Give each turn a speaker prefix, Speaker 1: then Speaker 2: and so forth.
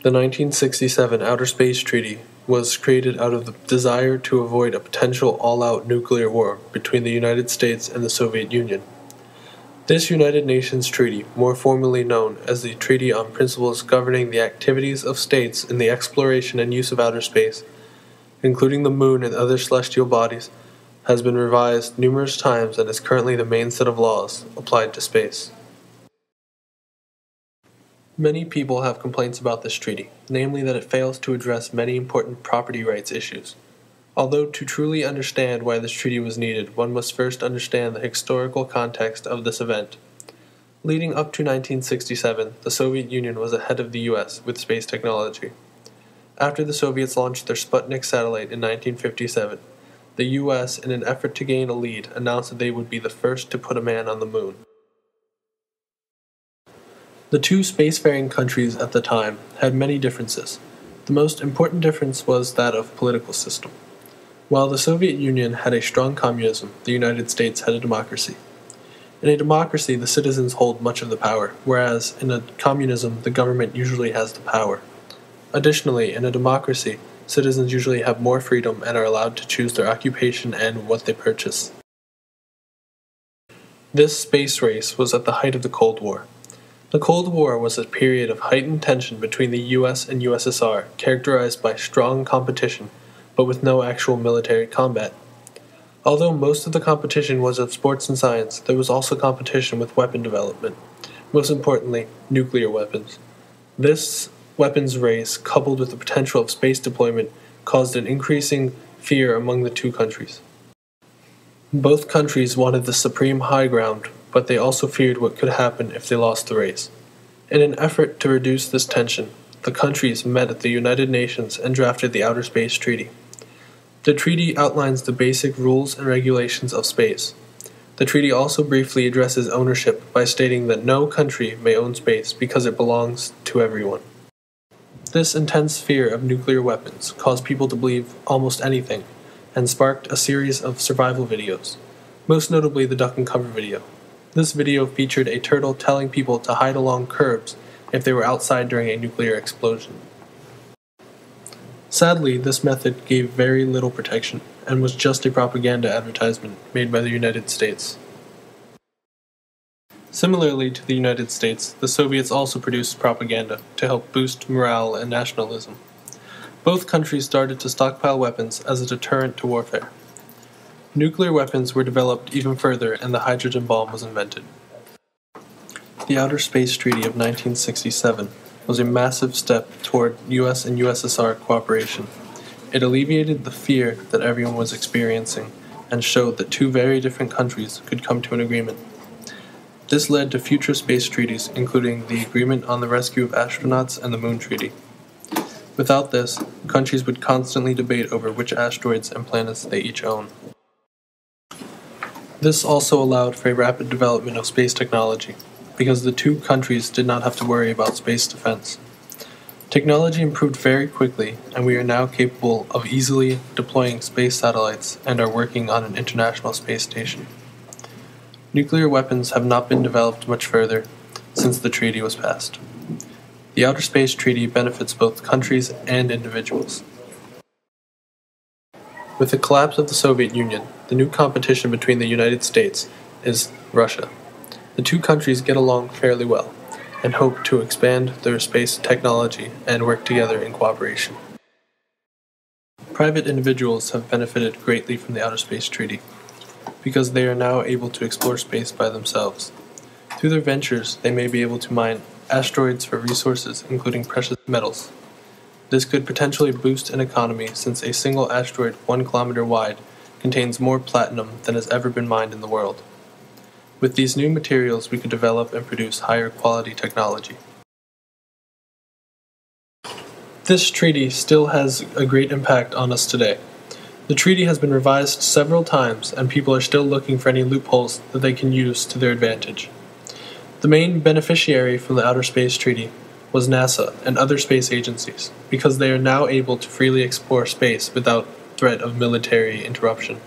Speaker 1: The 1967 Outer Space Treaty was created out of the desire to avoid a potential all-out nuclear war between the United States and the Soviet Union. This United Nations Treaty, more formally known as the Treaty on Principles Governing the Activities of States in the Exploration and Use of Outer Space, including the Moon and other celestial bodies, has been revised numerous times and is currently the main set of laws applied to space. Many people have complaints about this treaty, namely that it fails to address many important property rights issues. Although to truly understand why this treaty was needed, one must first understand the historical context of this event. Leading up to 1967, the Soviet Union was ahead of the US with space technology. After the Soviets launched their Sputnik satellite in 1957, the US, in an effort to gain a lead, announced that they would be the first to put a man on the moon. The two spacefaring countries at the time had many differences. The most important difference was that of political system. While the Soviet Union had a strong communism, the United States had a democracy. In a democracy, the citizens hold much of the power, whereas in a communism, the government usually has the power. Additionally, in a democracy, citizens usually have more freedom and are allowed to choose their occupation and what they purchase. This space race was at the height of the Cold War. The Cold War was a period of heightened tension between the US and USSR, characterized by strong competition, but with no actual military combat. Although most of the competition was of sports and science, there was also competition with weapon development, most importantly, nuclear weapons. This weapons race, coupled with the potential of space deployment, caused an increasing fear among the two countries. Both countries wanted the supreme high ground, but they also feared what could happen if they lost the race. In an effort to reduce this tension, the countries met at the United Nations and drafted the Outer Space Treaty. The treaty outlines the basic rules and regulations of space. The treaty also briefly addresses ownership by stating that no country may own space because it belongs to everyone. This intense fear of nuclear weapons caused people to believe almost anything, and sparked a series of survival videos, most notably the duck and cover video. This video featured a turtle telling people to hide along curbs if they were outside during a nuclear explosion. Sadly, this method gave very little protection, and was just a propaganda advertisement made by the United States. Similarly to the United States, the Soviets also produced propaganda to help boost morale and nationalism. Both countries started to stockpile weapons as a deterrent to warfare. Nuclear weapons were developed even further, and the hydrogen bomb was invented. The Outer Space Treaty of 1967 was a massive step toward US and USSR cooperation. It alleviated the fear that everyone was experiencing, and showed that two very different countries could come to an agreement. This led to future space treaties, including the Agreement on the Rescue of Astronauts and the Moon Treaty. Without this, countries would constantly debate over which asteroids and planets they each own. This also allowed for a rapid development of space technology, because the two countries did not have to worry about space defense. Technology improved very quickly, and we are now capable of easily deploying space satellites and are working on an international space station. Nuclear weapons have not been developed much further since the treaty was passed. The Outer Space Treaty benefits both countries and individuals. With the collapse of the Soviet Union, the new competition between the United States is Russia. The two countries get along fairly well, and hope to expand their space technology and work together in cooperation. Private individuals have benefited greatly from the Outer Space Treaty, because they are now able to explore space by themselves. Through their ventures, they may be able to mine asteroids for resources, including precious metals. This could potentially boost an economy, since a single asteroid 1 kilometer wide contains more platinum than has ever been mined in the world. With these new materials, we could develop and produce higher quality technology. This treaty still has a great impact on us today. The treaty has been revised several times, and people are still looking for any loopholes that they can use to their advantage. The main beneficiary from the Outer Space Treaty was NASA and other space agencies, because they are now able to freely explore space without threat of military interruption.